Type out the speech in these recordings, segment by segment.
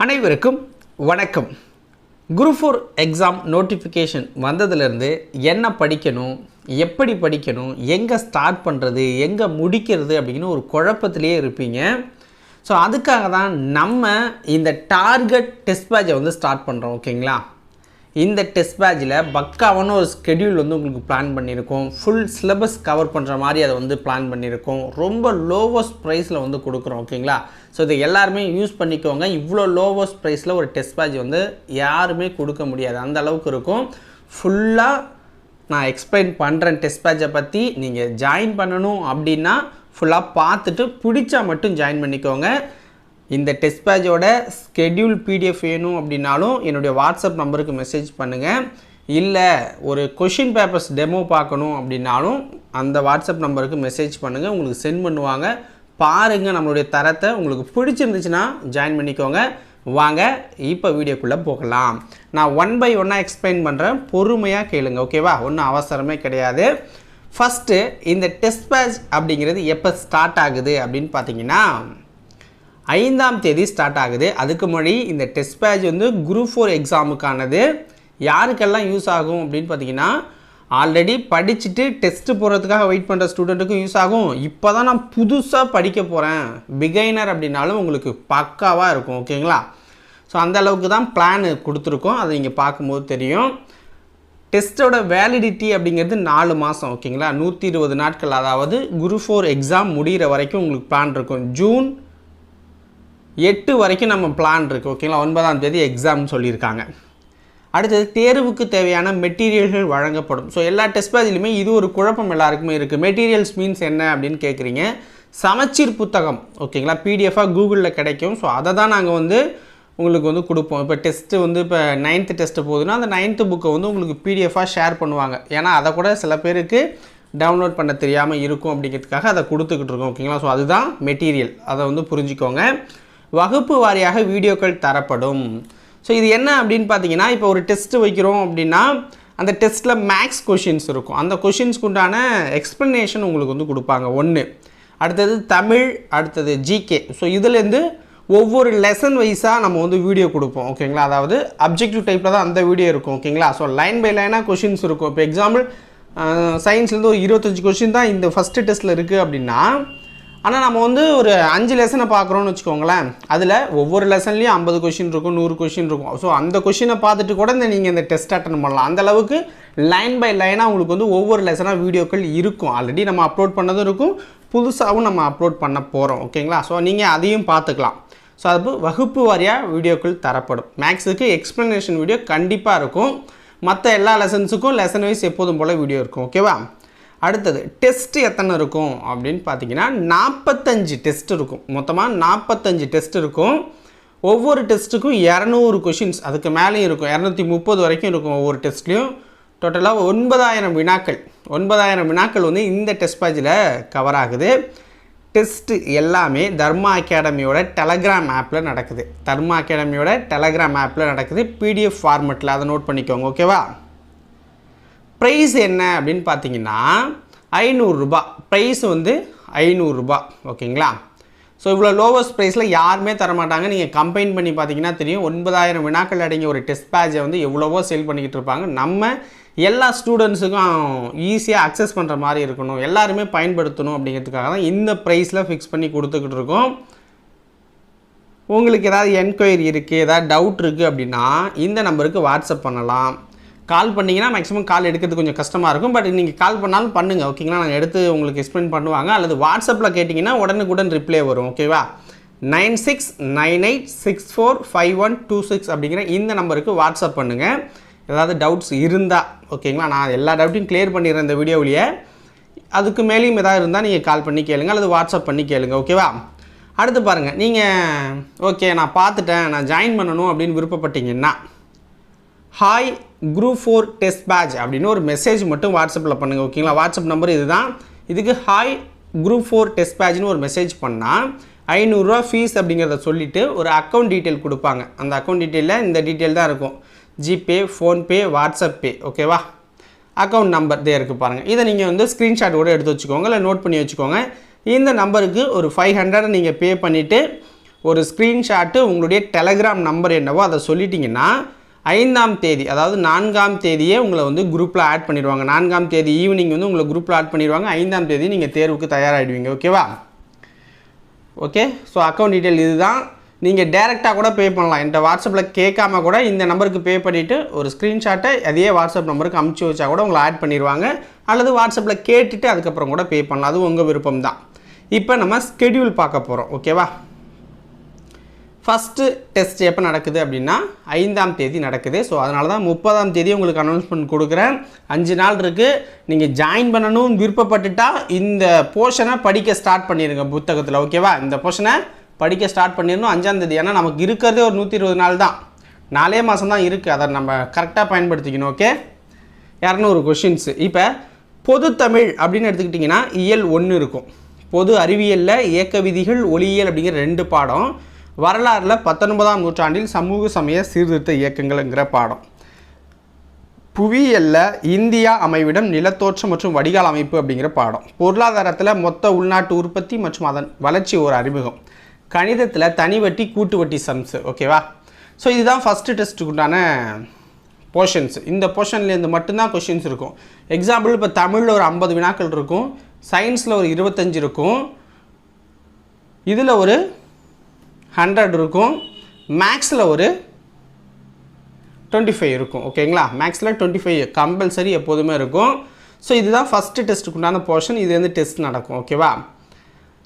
அனைவருக்கும் வணக்கம். Group 4 exam notification வந்ததுலேருந்து என்ன படிக்கணும், எப்படி படிக்கணும், எங்கே ஸ்டார்ட் பண்ணுறது, எங்கே முடிக்கிறது அப்படின்னு ஒரு குழப்பத்திலேயே இருப்பீங்க. ஸோ அதுக்காக தான் நம்ம இந்த டார்கெட் டெஸ்ட் பேட்சை வந்து ஸ்டார்ட் பண்ணுறோம். ஓகேங்களா? இந்த டெஸ்ட் பேட்சில் பக்காவான ஒரு ஸ்கெடியூல் வந்து உங்களுக்கு பிளான் பண்ணியிருக்கோம். ஃபுல் சிலபஸ் கவர் பண்ணுற மாதிரி அதை வந்து பிளான் பண்ணியிருக்கோம். ரொம்ப லோவஸ்ட் ப்ரைஸில் வந்து கொடுக்குறோம். ஓகேங்களா? ஸோ இதை எல்லாருமே யூஸ் பண்ணிக்கோங்க. இவ்வளோ லோவஸ்ட் ப்ரைஸில் ஒரு டெஸ்ட் பேட்ச் வந்து யாருமே கொடுக்க முடியாது, அந்த அளவுக்கு இருக்கும். ஃபுல்லாக நான் எக்ஸ்பிளைன் பண்ணுறேன் டெஸ்ட் பேட்சை பற்றி. நீங்கள் ஜாயின் பண்ணணும் அப்படின்னா ஃபுல்லாக பார்த்துட்டு பிடிச்சா மட்டும் ஜாயின் பண்ணிக்கோங்க. இந்த டெஸ்ட் பேட்சோட ஸ்கெடியூல் பிடிஎஃப் வேணும் அப்படின்னாலும் என்னுடைய வாட்ஸ்அப் நம்பருக்கு மெசேஜ் பண்ணுங்கள். இல்லை ஒரு கொஷின் பேப்பர்ஸ் டெமோ பார்க்கணும் அப்படின்னாலும் அந்த வாட்ஸ்அப் நம்பருக்கு மெசேஜ் பண்ணுங்கள், உங்களுக்கு சென்ட் பண்ணுவாங்க. பாருங்கள் நம்மளுடைய தரத்தை. உங்களுக்கு பிடிச்சிருந்துச்சுன்னா ஜாயின் பண்ணிக்கோங்க. வாங்க இப்போ வீடியோக்குள்ளே போகலாம். நான் 1 by 1 எக்ஸ்பிளைன் பண்ணுறேன், பொறுமையாக கேளுங்க. ஓகேவா? ஒன்றும் அவசரமே கிடையாது. ஃபஸ்ட்டு இந்த டெஸ்ட் பேட்ச் அப்படிங்கிறது எப்போ ஸ்டார்ட் ஆகுது அப்படின்னு பார்த்தீங்கன்னா 5ஆம் தேதி ஸ்டார்ட் ஆகுது. அதுக்கு முன்னாடி இந்த டெஸ்ட் பேட்ச் வந்து குரூப் 4 எக்ஸாமுக்கானது. யாருக்கெல்லாம் யூஸ் ஆகும் அப்படின்னு பார்த்தீங்கன்னா, ஆல்ரெடி படிச்சுட்டு டெஸ்ட்டு போகிறதுக்காக வெயிட் பண்ணுற ஸ்டூடெண்ட்டுக்கும் யூஸ் ஆகும். இப்போ தான் நான் புதுசாக படிக்க போகிறேன், பிகைனர் அப்படின்னாலும் உங்களுக்கு பக்காவாக இருக்கும். ஓகேங்களா? ஸோ அந்த அளவுக்கு தான் பிளான் கொடுத்துருக்கோம். அதை நீங்கள் பார்க்கும்போது தெரியும். டெஸ்ட்டோட வேலிடிட்டி அப்படிங்கிறது 4 மாதம். ஓகேங்களா? 120 நாட்கள். அதாவது குரூப் 4 எக்ஸாம் முடிகிற வரைக்கும் உங்களுக்கு பிளான் இருக்கும். ஜூன் 8 வரைக்கும் நம்ம பிளான் இருக்குது. ஓகேங்களா? 9ஆம் தேதி எக்ஸாம்னு சொல்லியிருக்காங்க. அடுத்தது தேர்வுக்கு தேவையான மெட்டீரியல்கள் வழங்கப்படும். ஸோ எல்லா டெஸ்ட் பேட்ச்லையுமே இது ஒரு குழப்பம் எல்லாருக்குமே இருக்குது. மெட்டீரியல்ஸ் மீன்ஸ் என்ன அப்படின்னு கேட்குறீங்க. சமச்சீர் புத்தகம். ஓகேங்களா? பிடிஎஃபாக கூகுளில் கிடைக்கும். ஸோ அதை தான் நாங்கள் வந்து உங்களுக்கு வந்து கொடுப்போம். இப்போ டெஸ்ட்டு வந்து இப்போ 9th டெஸ்ட்டு போகுதுன்னா அந்த 9th புக்கை வந்து உங்களுக்கு பிடிஎஃபாக ஷேர் பண்ணுவாங்க. ஏன்னா அதை கூட சில பேருக்கு டவுன்லோட் பண்ண தெரியாமல் இருக்கும் அப்படிங்கிறதுக்காக அதை கொடுத்துக்கிட்டு இருக்கோம். ஓகேங்களா? ஸோ அதுதான் மெட்டீரியல், அதை வந்து புரிஞ்சுக்கோங்க. வகுப்பு வாரியாக வீடியோக்கள் தரப்படும். ஸோ இது என்ன அப்படின்னு பார்த்தீங்கன்னா, இப்போ ஒரு டெஸ்ட்டு வைக்கிறோம் அப்படின்னா அந்த டெஸ்ட்டில் மேக்ஸ் கொஷின்ஸ் இருக்கும். அந்த கொஷின்ஸ்க்கு உண்டான எக்ஸ்ப்ளனேஷன் உங்களுக்கு வந்து கொடுப்பாங்க. 1 அடுத்தது தமிழ், அடுத்தது ஜிகே. ஸோ இதுலேருந்து ஒவ்வொரு லெசன் வைஸாக நம்ம வந்து வீடியோ கொடுப்போம். ஓகேங்களா? அதாவது அப்ஜெக்டிவ் டைப்பில் தான் அந்த வீடியோ இருக்கும். ஓகேங்களா? ஸோ லைன் பை லைனாக கொஷின்ஸ் இருக்கும். இப்போ எக்ஸாம்பிள் சயின்ஸ்லேருந்து ஒரு 25 கொஷின் தான் இந்த ஃபஸ்ட்டு டெஸ்ட்டில் இருக்குது அப்படின்னா, ஆனால் நம்ம வந்து ஒரு 5 லெசனை பார்க்குறோன்னு வச்சுக்கோங்களேன். அதில் ஒவ்வொரு லெசன்லேயும் 50 கொஷின் இருக்கும், 100 கொஷின் இருக்கும். ஸோ அந்த கொஷினை பார்த்துட்டு கூட நீங்கள் இந்த டெஸ்ட் அட்டன் பண்ணலாம். அந்தளவுக்கு லைன் பை லைனாக உங்களுக்கு வந்து ஒவ்வொரு லெசனாக வீடியோக்கள் இருக்கும். ஆல்ரெடி நம்ம அப்லோட் பண்ணதும் இருக்கும், புதுசாகவும் நம்ம அப்லோட் பண்ண போகிறோம். ஓகேங்களா? ஸோ நீங்கள் அதையும் பார்த்துக்கலாம். ஸோ அது வகுப்பு வாரியாக வீடியோக்கள் தரப்படும். மேக்ஸுக்கு எக்ஸ்ப்ளனேஷன் வீடியோ கண்டிப்பாக இருக்கும். மற்ற எல்லா லெசன்ஸுக்கும் லெசன் வைஸ் எப்போதும் போல் வீடியோ இருக்கும். ஓகேவா? அடுத்தது டெஸ்ட்டு எத்தனை இருக்கும் அப்படின்னு பார்த்தீங்கன்னா 45 டெஸ்ட் இருக்கும். மொத்தமாக 45 டெஸ்ட் இருக்கும். ஒவ்வொரு டெஸ்ட்டுக்கும் 200 கொஷின்ஸ், அதுக்கு மேலேயும் இருக்கும். 230 வரைக்கும் இருக்கும் ஒவ்வொரு டெஸ்ட்லேயும். டோட்டலாக 9000 வினாக்கள். 9000 வினாக்கள் வந்து இந்த டெஸ்ட் பேட்சில் கவர் ஆகுது. டெஸ்ட்டு எல்லாமே தர்மா அகாடமியோட டெலகிராம் ஆப்பில் நடக்குது. தர்மா அகாடமியோட டெலகிராம் ஆப்பில் நடக்குது, பிடிஎஃப் ஃபார்மெட்டில். அதை நோட் பண்ணிக்கோங்க. ஓகேவா? ப்ரைஸ் என்ன அப்படின்னு பார்த்தீங்கன்னா 500 ரூபா. ப்ரைஸ் வந்து 500 ரூபா. ஓகேங்களா? ஸோ இவ்வளோ லோவஸ்ட் ப்ரைஸில் யாருமே தரமாட்டாங்க. நீங்கள் கம்பைன் பண்ணி பார்த்தீங்கன்னா தெரியும். 9000 வினாக்கள் அடங்கிய ஒரு டெஸ்ட் பேட்சை வந்து எவ்வளவோ சேல் பண்ணிக்கிட்டு இருப்பாங்க. நம்ம எல்லா ஸ்டூடெண்ட்ஸுக்கும் ஈஸியாக அக்சஸ் பண்ணுற மாதிரி இருக்கணும், எல்லாருமே பயன்படுத்தணும் அப்படிங்கிறதுக்காக தான் இந்த ப்ரைஸில் ஃபிக்ஸ் பண்ணி கொடுத்துக்கிட்டு இருக்கோம். உங்களுக்கு ஏதாவது என்கொயரி இருக்குது, ஏதாவது டவுட் இருக்குது அப்படின்னா இந்த நம்பருக்கு வாட்ஸ்அப் பண்ணலாம். கால் பண்ணிங்கன்னா மேக்ஸிமம் கால் எடுக்கிறது கொஞ்சம் கஷ்டமாக இருக்கும். பட் நீங்கள் கால் பண்ணாலும் பண்ணுங்கள். ஓகேங்களா? நாங்கள் எடுத்து உங்களுக்கு எக்ஸ்பிளைன் பண்ணுவாங்க. அல்லது வாட்ஸ்அப்பில் கேட்டிங்கன்னா உடனுக்குடன் ரிப்ளை வரும். ஓகேவா? 9698645126 அப்படிங்கிற இந்த நம்பருக்கு வாட்ஸ்அப் பண்ணுங்கள். ஏதாவது டவுட்ஸ் இருந்தால். ஓகேங்களா? நான் எல்லா டவுட்டையும் கிளியர் பண்ணிடுறேன் இந்த வீடியோவிலேயே. அதுக்கு மேலேயும் ஏதாவது இருந்தால் நீங்கள் கால் பண்ணி கேளுங்க, அல்லது வாட்ஸ்அப் பண்ணி கேளுங்க. ஓகேவா? அடுத்து பாருங்கள். நீங்கள் ஓகே நான் பார்த்துட்டேன், நான் ஜாயின் பண்ணணும் அப்படின்னு விருப்பப்பட்டீங்கன்னா ஹாய் குரூப் 4 டெஸ்ட் பேட்ச் அப்படின்னு ஒரு மெசேஜ் மட்டும் வாட்ஸ்அப்பில் பண்ணுங்கள். ஓகேங்களா? வாட்ஸ்அப் நம்பர் இதுதான். இதுக்கு ஹாய் குரூப் 4 டெஸ்ட் பேட்ச்னு ஒரு மெசேஜ் பண்ணால் 500 ரூபா ஃபீஸ் அப்படிங்கிறத சொல்லிவிட்டு ஒரு அக்கௌண்ட் டீட்டெயில் கொடுப்பாங்க. அந்த அக்கௌண்ட் டீட்டெயிலில் இந்த டீட்டெயில் தான் இருக்கும். ஜிபே, ஃபோன்பே, வாட்ஸ்அப் பே. ஓகேவா? அக்கௌண்ட் நம்பர் இதே இருக்குது பாருங்கள். இதை நீங்கள் வந்து ஸ்க்ரீன்ஷாட் கூட எடுத்து வச்சுக்கோங்க, இல்லை நோட் பண்ணி வச்சுக்கோங்க. இந்த நம்பருக்கு ஒரு 500 நீங்கள் பே பண்ணிவிட்டு ஒரு ஸ்க்ரீன்ஷாட்டு உங்களுடைய டெலகிராம் நம்பர் என்னவோ அதை சொல்லிட்டிங்கன்னா 5ஆம் தேதி அதாவது 4ஆம் தேதியே உங்களை வந்து குரூப்பில் ஆட் பண்ணிடுவாங்க. 4ஆம் தேதி ஈவினிங் வந்து உங்களை குரூப்பில் ஆட் பண்ணிடுவாங்க. 5ஆம் தேதி நீங்கள் தேர்வுக்கு தயாராகிடுவீங்க. ஓகேவா? ஓகே. ஸோ அக்கௌண்ட் டீட்டெயில் இதுதான். நீங்கள் டேரெக்டாக கூட பே பண்ணலாம். என்கிட்ட வாட்ஸ்அப்பில் கேட்காம கூட இந்த நம்பருக்கு பே பண்ணிவிட்டு ஒரு ஸ்க்ரீன்ஷாட்டை அதே வாட்ஸ்அப் நம்பருக்கு அமுச்சு வச்சா கூட உங்களை ஆட் பண்ணிடுவாங்க. அல்லது வாட்ஸ்அப்பில் கேட்டுட்டு அதுக்கப்புறம் கூட பே பண்ணலாம். அது உங்கள் விருப்பம் தான். இப்போ நம்ம ஸ்கெடியூல் பார்க்க போகிறோம். ஓகேவா? ஃபஸ்ட்டு டெஸ்ட் எப்போ நடக்குது அப்படின்னா 5ஆம் தேதி நடக்குது. ஸோ அதனால தான் 30ஆம் தேதி உங்களுக்கு அனௌன்ஸ்மெண்ட் கொடுக்குறேன். 5 நாள் இருக்குது. நீங்கள் ஜாயின் பண்ணணும்னு விருப்பப்பட்டுட்டா இந்த போர்ஷனை படிக்க ஸ்டார்ட் பண்ணிடுங்க புத்தகத்தில். ஓகேவா? இந்த போர்ஷனை படிக்க ஸ்டார்ட் பண்ணிடணும் 5ஆம் தேதி. ஏன்னா நமக்கு இருக்கிறதே ஒரு 120 நாள் தான், 4 மாதம் தான் இருக்குது. அதை நம்ம கரெக்டாக பயன்படுத்திக்கணும். ஓகே. 200 கொஷின்ஸு. இப்போ பொது தமிழ் அப்படின்னு எடுத்துக்கிட்டிங்கன்னா இயல் 1 இருக்கும். பொது அறிவியலில் இயக்க விதிகள், ஒளியியல் அப்படிங்கிற 2 பாடம். வரலாறில் 19ஆம் நூற்றாண்டில் சமூக சமய சீர்திருத்த இயக்கங்கள்ங்கிற பாடம். புவியியலில் இந்தியா அமைவிடம், நிலத்தோற்றம் மற்றும் வடிகால் அமைப்பு அப்படிங்கிற பாடம். பொருளாதாரத்தில் மொத்த உள்நாட்டு உற்பத்தி மற்றும் அதன் வளர்ச்சி ஒரு அறிமுகம். கணிதத்தில் தனி வட்டி, கூட்டு வட்டி சம்ஸு. ஓகேவா? ஸோ இதுதான் ஃபஸ்ட்டு டெஸ்ட்டுக்கு உண்டான போர்ஷன்ஸ். இந்த போர்ஷன்லேருந்து மட்டும்தான் கொஷின்ஸ் இருக்கும். எக்ஸாம்பிள் இப்போ தமிழில் ஒரு 50 வினாக்கள் இருக்கும், சயின்ஸில் ஒரு 25 இருக்கும், இதில் ஒரு 100 இருக்கும், மேக்ஸில் ஒரு 25 இருக்கும். ஓகேங்களா? மேக்ஸில் 25 கம்பல்சரி எப்போதுமே இருக்கும். ஸோ இதுதான் ஃபஸ்ட்டு டெஸ்ட்டுக்கு உண்டான போர்ஷன். இது வந்து டெஸ்ட் நடக்கும். ஓகேவா?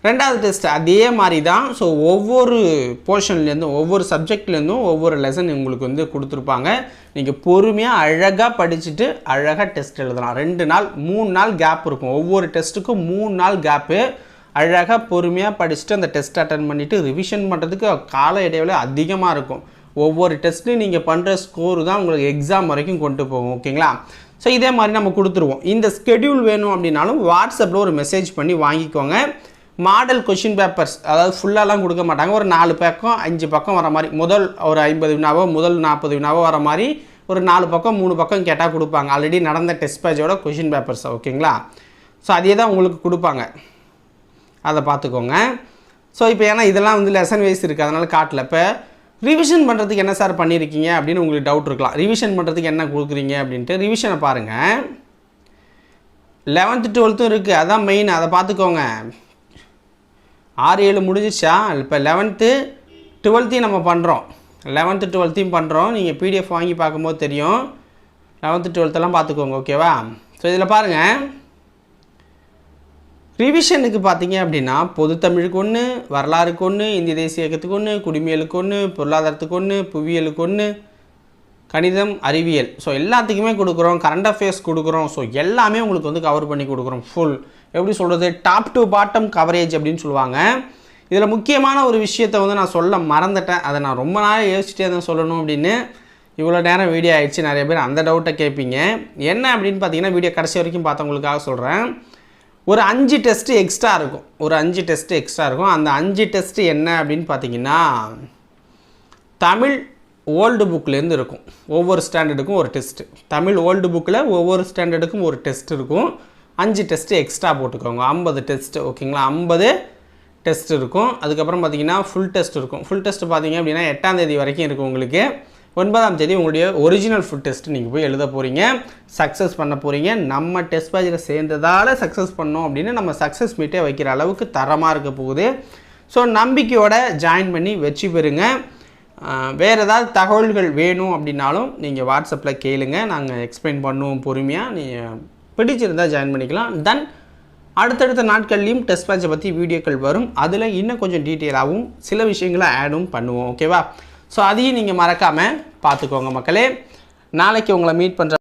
2வது டெஸ்ட் அதே மாதிரி தான். ஸோ ஒவ்வொரு போர்ஷன்லேருந்தும் ஒவ்வொரு சப்ஜெக்ட்லேருந்தும் ஒவ்வொரு லெசன் உங்களுக்கு வந்து கொடுத்துருப்பாங்க. நீங்கள் பொறுமையாக அழகாக படிச்சுட்டு அழகாக டெஸ்ட் எழுதலாம். 2 நாள் 3 நாள் கேப் இருக்கும். ஒவ்வொரு டெஸ்ட்டுக்கும் 3 நாள் கேப்பு. அழகாக பொறுமையாக படிச்சுட்டு அந்த டெஸ்ட் அட்டன் பண்ணிவிட்டு ரிவிஷன் பண்ணுறதுக்கு கால இடைவெளி அதிகமாக இருக்கும். ஒவ்வொரு டெஸ்ட்லையும் நீங்கள் பண்ணுற ஸ்கோரு தான் உங்களுக்கு எக்ஸாம் வரைக்கும் கொண்டு போகும். ஓகேங்களா? ஸோ இதே மாதிரி நம்ம கொடுத்துருவோம். இந்த ஸ்கெடியூல் வேணும் அப்படின்னாலும் வாட்ஸ்அப்பில் ஒரு மெசேஜ் பண்ணி வாங்கிக்கோங்க. மாடல் கொஷின் பேப்பர்ஸ் அதாவது ஃபுல்லாலாம் கொடுக்க மாட்டாங்க. ஒரு 4 பக்கம் 5 பக்கம் வர மாதிரி, முதல் ஒரு 50 வினாவோ முதல் 40 வினாவோ வர மாதிரி ஒரு 4 பக்கம் 3 பக்கம் கேட்டால் கொடுப்பாங்க. ஆல்ரெடி நடந்த டெஸ்ட் பேஜோட கொஷின் பேப்பர்ஸ். ஓகேங்களா? ஸோ அதே தான் உங்களுக்கு கொடுப்பாங்க. அதை பார்த்துக்கோங்க. ஸோ இப்போ ஏன்னா இதெல்லாம் வந்து லெசன் வைஸ் இருக்குது, அதனால் காட்டல. இப்போ ரிவிஷன் பண்ணுறதுக்கு என்ன சார் பண்ணியிருக்கீங்க அப்படின்னு உங்களுக்கு டவுட் இருக்கலாம். ரிவிஷன் பண்ணுறதுக்கு என்ன கொடுக்குறீங்க அப்படின்ட்டு ரிவிஷனை பாருங்கள். 11th 12th இருக்குது, அதான் மெயின். அதை பார்த்துக்கோங்க. 6-7 முடிஞ்சிச்சா? இப்போ 11th 12th நம்ம பண்ணுறோம். 11th 12th பண்ணுறோம். நீங்கள் பிடிஎஃப் வாங்கி பார்க்கும்போது தெரியும். 11th 12th பார்த்துக்கோங்க. ஓகேவா? ஸோ இதில் பாருங்கள், ரிவிஷனுக்கு பார்த்தீங்க அப்படின்னா பொது தமிழுக்கு 1, வரலாறுக்கு 1, இந்திய தேசிய இயக்கத்துக்கு 1, குடிமையலுக்கு 1, பொருளாதாரத்துக்கு 1, புவியியலுக்கு 1, கணிதம், அறிவியல். ஸோ எல்லாத்துக்குமே கொடுக்குறோம். கரண்ட் அஃபேர்ஸ் கொடுக்குறோம். ஸோ எல்லாமே உங்களுக்கு வந்து கவர் பண்ணி கொடுக்குறோம். ஃபுல் எப்படி சொல்கிறது, டாப் டு பாட்டம் கவரேஜ் அப்படின்னு சொல்லுவாங்க. இதில் முக்கியமான ஒரு விஷயத்தை வந்து நான் சொல்ல மறந்துட்டேன். அதை நான் ரொம்ப நாள் யோசிச்சுட்டே தான் சொல்லணும் அப்படின்னு. இவ்வளோ நேரம் வீடியோ ஆகிடுச்சு. நிறைய பேர் அந்த டவுட்டை கேட்பீங்க. என்ன அப்படின்னு பார்த்தீங்கன்னா வீடியோ கடைசி வரைக்கும் பார்த்தவங்களுக்காக சொல்கிறேன். ஒரு 5 டெஸ்ட்டு எக்ஸ்ட்ரா இருக்கும். அந்த 5 டெஸ்ட்டு என்ன அப்படின்னு பார்த்தீங்கன்னா தமிழ் ஓல்டு புக்லேருந்து இருக்கும். ஒவ்வொரு ஸ்டாண்டர்டுக்கும் ஒரு டெஸ்ட்டு. தமிழ் ஓல்டு புக்கில் ஒவ்வொரு ஸ்டாண்டர்டுக்கும் ஒரு டெஸ்ட் இருக்கும். 5 டெஸ்ட்டு எக்ஸ்ட்ரா போட்டுக்கோங்க. 50 டெஸ்ட்டு. ஓகேங்களா? 50 டெஸ்ட் இருக்கும். அதுக்கப்புறம் பார்த்தீங்கன்னா ஃபுல் டெஸ்ட் இருக்கும். ஃபுல் டெஸ்ட் பார்த்தீங்க அப்படின்னா 8ஆம் தேதி வரைக்கும் இருக்கும் உங்களுக்கு. 9ஆம் தேதி உங்களுடைய ஒரிஜினல் ஃபுல் டெஸ்ட் நீங்கள் போய் எழுத போகிறீங்க, சக்ஸஸ் பண்ண போகிறீங்க. நம்ம டெஸ்ட் பேஜில் சேர்ந்ததால் சக்ஸஸ் பண்ணோம் அப்படின்னு நம்ம சக்ஸஸ் மீட்டே வைக்கிற அளவுக்கு தரமாக இருக்க போகுது. ஸோ நம்பிக்கையோட ஜாயின் பண்ணி வெற்றி பெறுங்க. வேறு ஏதாவது தகவல்கள் வேணும் அப்படின்னாலும் நீங்கள் வாட்ஸ்அப்பில் கேளுங்க, நாங்கள் எக்ஸ்பிளைன் பண்ணுவோம் பொறுமையாக. நீங்கள் பிடிச்சிருந்தால் ஜாயின் பண்ணிக்கலாம். தென் அடுத்தடுத்த நாட்கள்லையும் டெஸ்ட் பேட்சை பற்றி வீடியோக்கள் வரும். அதில் இன்னும் கொஞ்சம் டீட்டெயிலாகவும் சில விஷயங்களை ஆடும் பண்ணுவோம். ஓகேவா? ஸோ அதையும் நீங்கள் மறக்காமல் பார்த்துக்கோங்க மக்களே. நாளைக்கு உங்களை மீட் பண்ணுற